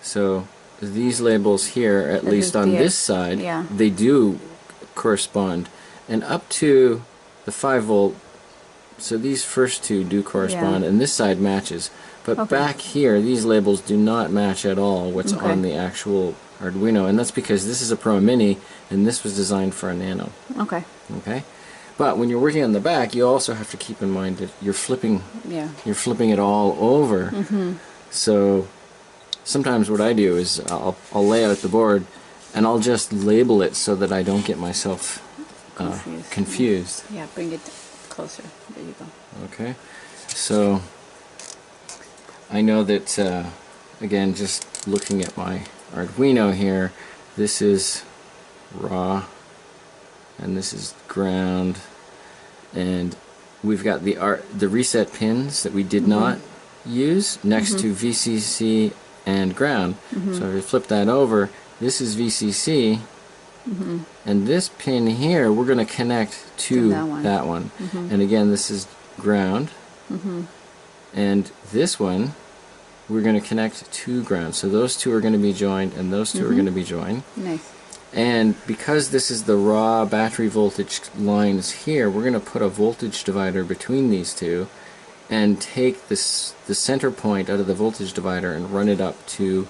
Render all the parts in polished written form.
So these labels here, at least on this side, yeah, they do correspond. And up to the 5 volt, so these first two do correspond, yeah. and this side matches. But Okay. back here, these labels do not match at all what's Okay. on the actual Arduino, and that's because this is a Pro Mini, and this was designed for a Nano. Okay. Okay? But when you're working on the back, you also have to keep in mind that you're flipping it all over. So sometimes what I do is I'll lay out the board and I'll just label it so that I don't get myself confused. Yeah, bring it closer. There you go. Okay, so I know that again, just looking at my Arduino here, this is raw and this is ground, and we've got the reset pins that we did not use next to VCC and ground. So if we flip that over, this is VCC, and this pin here we're going to connect to that one. And again, this is ground, and this one we're going to connect to ground. So those two are going to be joined, and those two are going to be joined. Nice. And because this is the raw battery voltage lines here, we're going to put a voltage divider between these two and take the center point out of the voltage divider and run it up to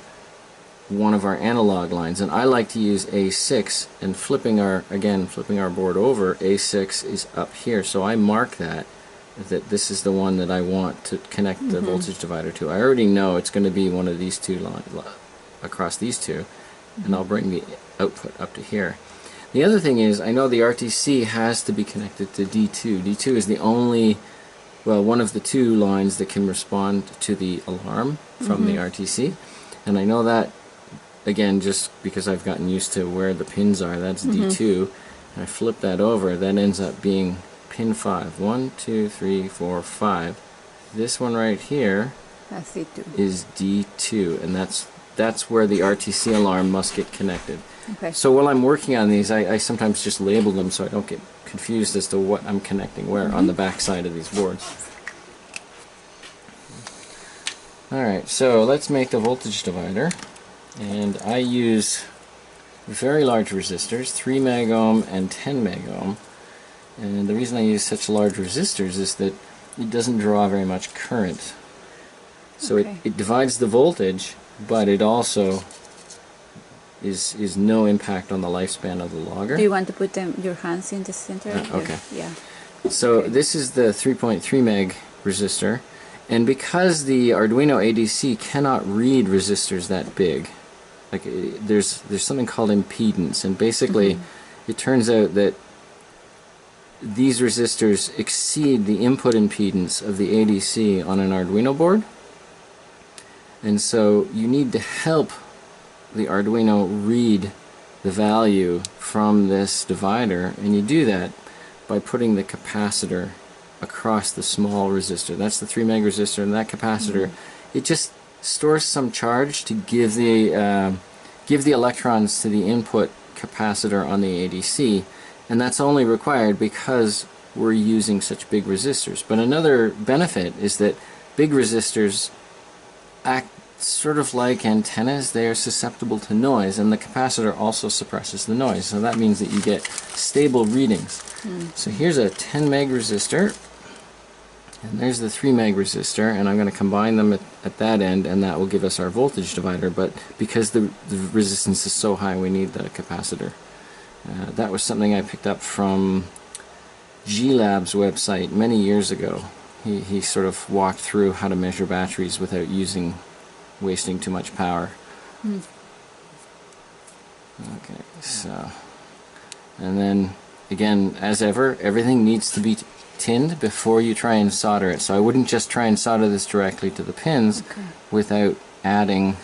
one of our analog lines. And I like to use A6, and flipping our board over, A6 is up here. So I mark that this is the one that I want to connect the voltage divider to. I already know it's going to be one of these two lines across these two, and I'll bring the output up to here. The other thing is, I know the RTC has to be connected to D2. D2 is the only, well, one of the two lines that can respond to the alarm from the RTC, and I know that, again, just because I've gotten used to where the pins are. That's D2, and I flip that over, that ends up being pin 5. 1, 2, 3, 4, 5. This one right here is D2, and that's where the RTC alarm must get connected. Okay. So while I'm working on these, I sometimes just label them so I don't get confused as to what I'm connecting where on the back side of these boards. Alright, so let's make the voltage divider, and I use very large resistors, 3 megohm and 10 megohm, and the reason I use such large resistors is that it doesn't draw very much current. So it divides the voltage, but it also is no impact on the lifespan of the logger. Do you want to put your hands in the center? Okay. Yeah. So this is the 3.3 meg resistor, and because the Arduino ADC cannot read resistors that big, like there's something called impedance, and basically it turns out that these resistors exceed the input impedance of the ADC on an Arduino board, and so you need to help the Arduino read the value from this divider, and you do that by putting the capacitor across the small resistor. That's the 3 meg resistor, and that capacitor, it just stores some charge to give the electrons to the input capacitor on the ADC, and that's only required because we're using such big resistors. But another benefit is that big resistors act sort of like antennas. They are susceptible to noise, and the capacitor also suppresses the noise, so that means that you get stable readings. So here's a 10 meg resistor, and there's the 3 meg resistor, and I'm going to combine them at that end, and that will give us our voltage divider. But because the resistance is so high, we need the capacitor. That was something I picked up from G-Lab's website many years ago. He sort of walked through how to measure batteries without wasting too much power. Okay, so, and then again, as ever, everything needs to be tinned before you try and solder it. So I wouldn't just try and solder this directly to the pins without adding .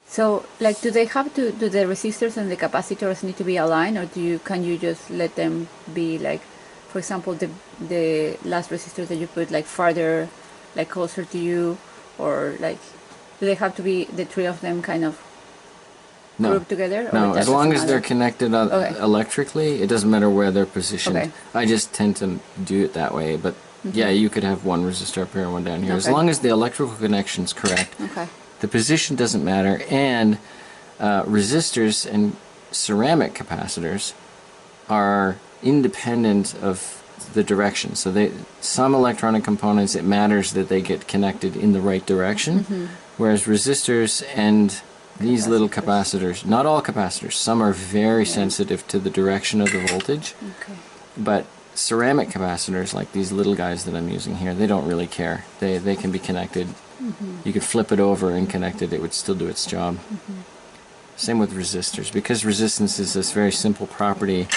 So, like, do the resistors and the capacitors need to be aligned, or can you just let them be, like, for example, the last resistors that you put, like, farther, like, closer to you, or like, do they have to be the three of them kind of No. group together? Or No, that as long doesn't as they're matter? connected Okay. electrically, it doesn't matter where they're positioned. Okay. I just tend to do it that way, but yeah, you could have one resistor up here and one down here. As Okay. long as the electrical connection's correct, Okay. the position doesn't matter, and resistors and ceramic capacitors are independent of the direction. So some electronic components, it matters that they get connected in the right direction, whereas resistors and these little capacitors, not all capacitors, some are very sensitive to the direction of the voltage, Okay. but ceramic capacitors, like these little guys that I'm using here, they don't really care. They can be connected. You could flip it over and connect it, it would still do its job. Same with resistors. Because resistance is this very simple property,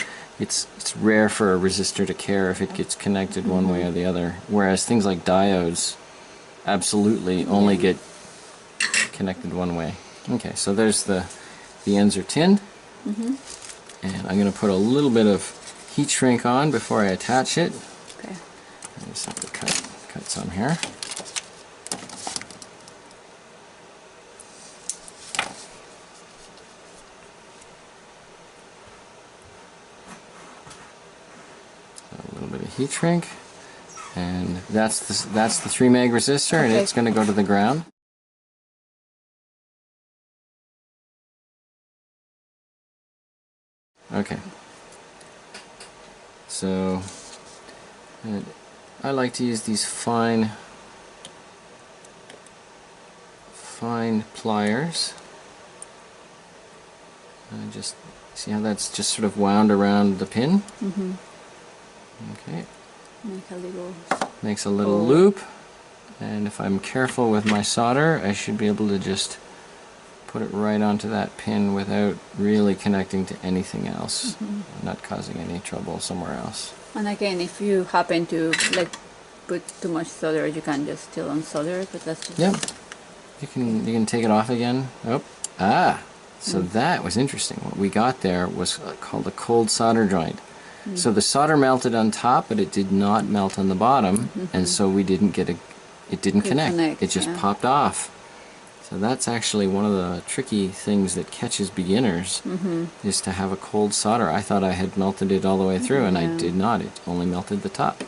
it's rare for a resistor to care if it gets connected one way or the other. Whereas things like diodes absolutely only get connected one way. Okay, so there's the ends are tinned. And I'm going to put a little bit of heat shrink on before I attach it. Okay. I just have to cut some here. A little bit of heat shrink, and that's the 3 meg resistor, and Okay. it's going to go to the ground. Okay. So I like to use these fine pliers. Just see how that's just sort of wound around the pin. Okay. Make a little. Makes a little Oh. loop, and if I'm careful with my solder, I should be able to just put it right onto that pin without really connecting to anything else, not causing any trouble somewhere else. And again, if you happen to like put too much solder, you can just still unsolder it, but that's just. Yep. You can take it off again. Oh, so that was interesting. What we got there was called a cold solder joint. So the solder melted on top, but it did not melt on the bottom, and so we didn't get it didn't connect. It just popped off. So that's actually one of the tricky things that catches beginners, is to have a cold solder. I thought I had melted it all the way through, and I did not. It only melted the top.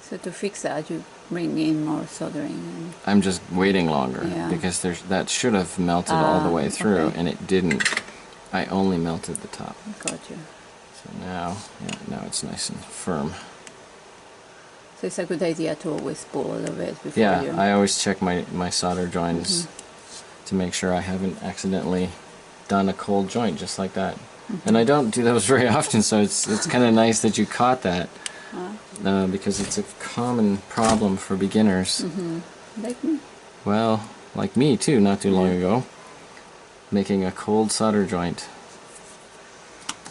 So to fix that, you bring in more soldering. And I'm just waiting longer, Yeah. because that should have melted all the way through, okay. and it didn't. I only melted the top. got you. So now it's nice and firm. So it's a good idea to always pull a little bit before you. Yeah, I always check my solder joints to make sure I haven't accidentally done a cold joint just like that. And I don't do those very often, so it's kind of nice that you caught that, because it's a common problem for beginners. Like me. Well, like me too, not too long ago, making a cold solder joint.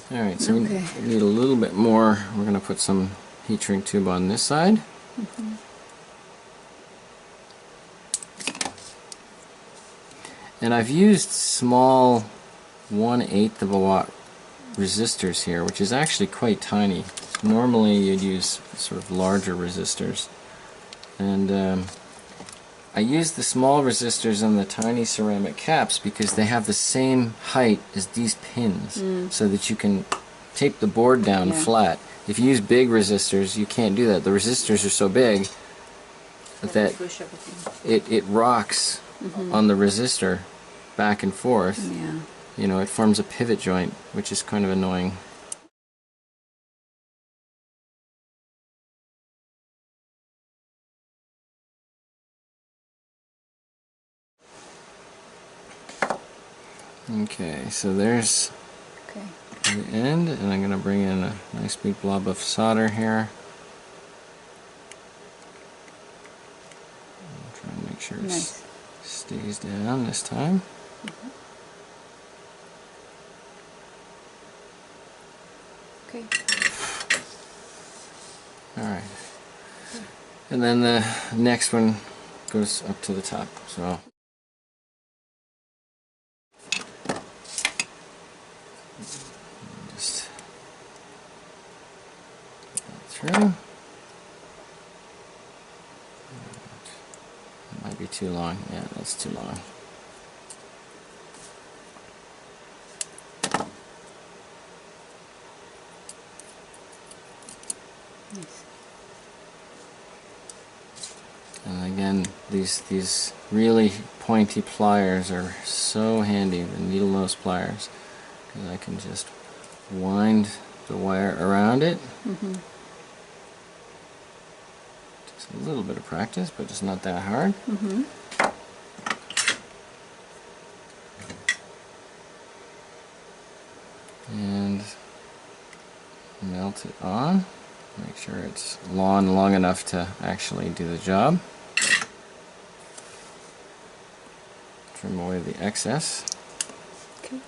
Alright, so Okay. we need a little bit more. We're going to put some heat shrink tube on this side. And I've used small 1/8 of a watt resistors here, which is actually quite tiny. Normally you'd use sort of larger resistors. And I use the small resistors on the tiny ceramic caps because they have the same height as these pins, so that you can tape the board down flat. If you use big resistors, you can't do that. The resistors are so big that it rocks on the resistor back and forth. Yeah. You know, it forms a pivot joint, which is kind of annoying. Okay, so there's Okay. the end, and I'm going to bring in a nice big blob of solder here. Try and make sure it Nice. stays down this time. Okay. Alright. And then the next one goes up to the top. So just put that through. too long. Yeah, that's too long. Nice. And again, these really pointy pliers are so handy, the needle nose pliers, because I can just wind the wire around it. Just a little bit of practice, but it's not that hard. And melt it on. Make sure it's long enough to actually do the job. Trim away the excess. Okay.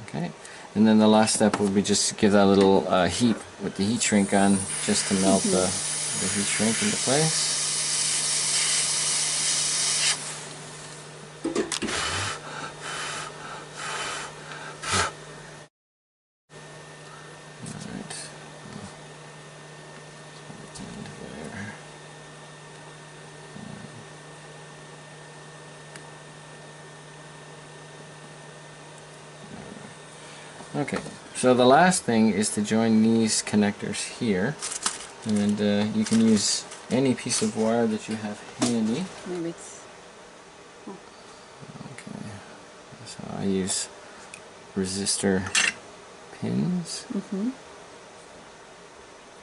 Okay. And then the last step would be just to give that little heat with the heat shrink gun, just to melt the heat shrink into place. Alright. There. Okay, so the last thing is to join these connectors here, and you can use any piece of wire that you have handy. Maybe it's... Okay, so I use resistor pins,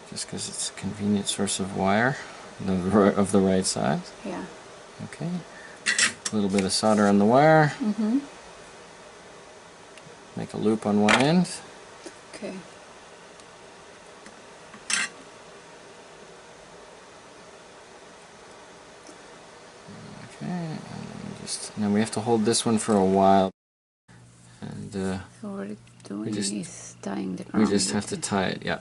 just because it's a convenient source of wire of the right size. Yeah. Okay, a little bit of solder on the wire. Make a loop on one end. Okay. Okay, and then we have to hold this one for a while. And So what we're doing is tying the we ground. just have to tie it, yeah.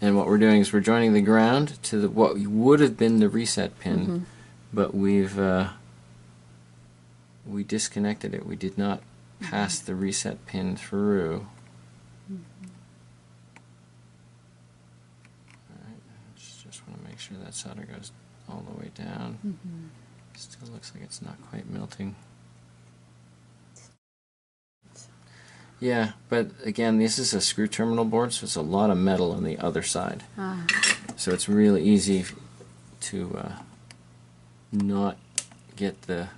And what we're doing is we're joining the ground to what would have been the reset pin, but we disconnected it. We did not pass the reset pin through. Alright, just want to make sure that solder goes all the way down. Still looks like it's not quite melting. Yeah, but again, this is a screw terminal board, so it's a lot of metal on the other side. So it's really easy to not get the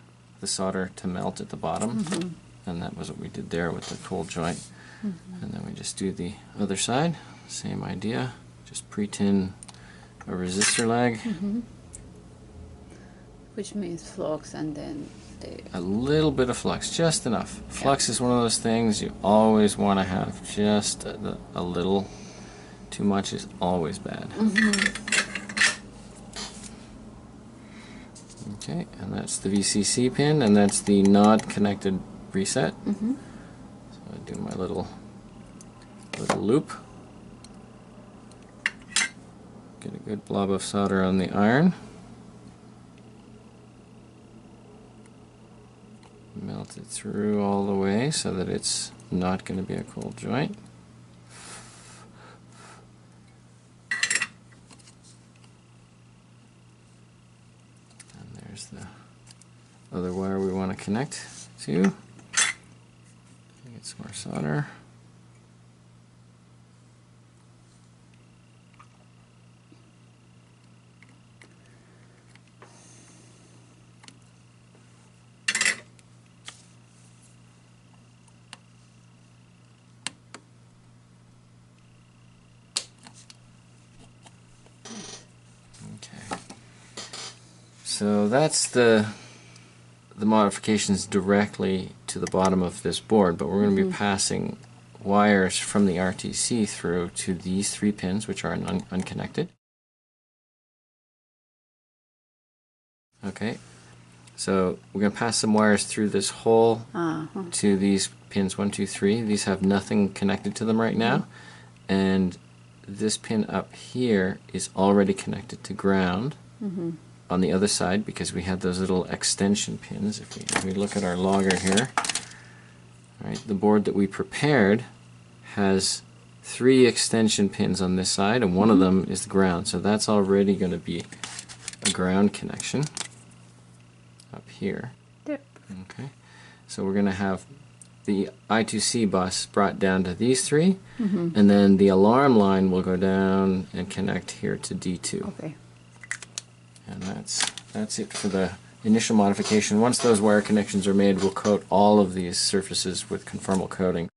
solder to melt at the bottom. And that was what we did there with the cold joint. And then we just do the other side, same idea. Just pre-tin a resistor leg. Which means flux, and then A little bit of flux, just enough. Flux is one of those things you always want to have, just a little. Too much is always bad. Okay, and that's the VCC pin, and that's the not connected reset. So I do my little loop. Get a good blob of solder on the iron. Melt it through all the way so that it's not going to be a cold joint. And there's the other wire we want to connect to. Get some more solder. So that's the modifications directly to the bottom of this board, but we're going to be passing wires from the RTC through to these 3 pins, which are unconnected. Okay, so we're going to pass some wires through this hole to these pins 1, 2, 3. These have nothing connected to them right now, and this pin up here is already connected to ground. On the other side, because we had those little extension pins. If we look at our logger here, right, the board that we prepared has 3 extension pins on this side, and one of them is the ground, so that's already going to be a ground connection. up here. There. Okay, so we're going to have the I2C bus brought down to these three, and then the alarm line will go down and connect here to D2. Okay. And that's it for the initial modification. Once those wire connections are made, we'll coat all of these surfaces with conformal coating.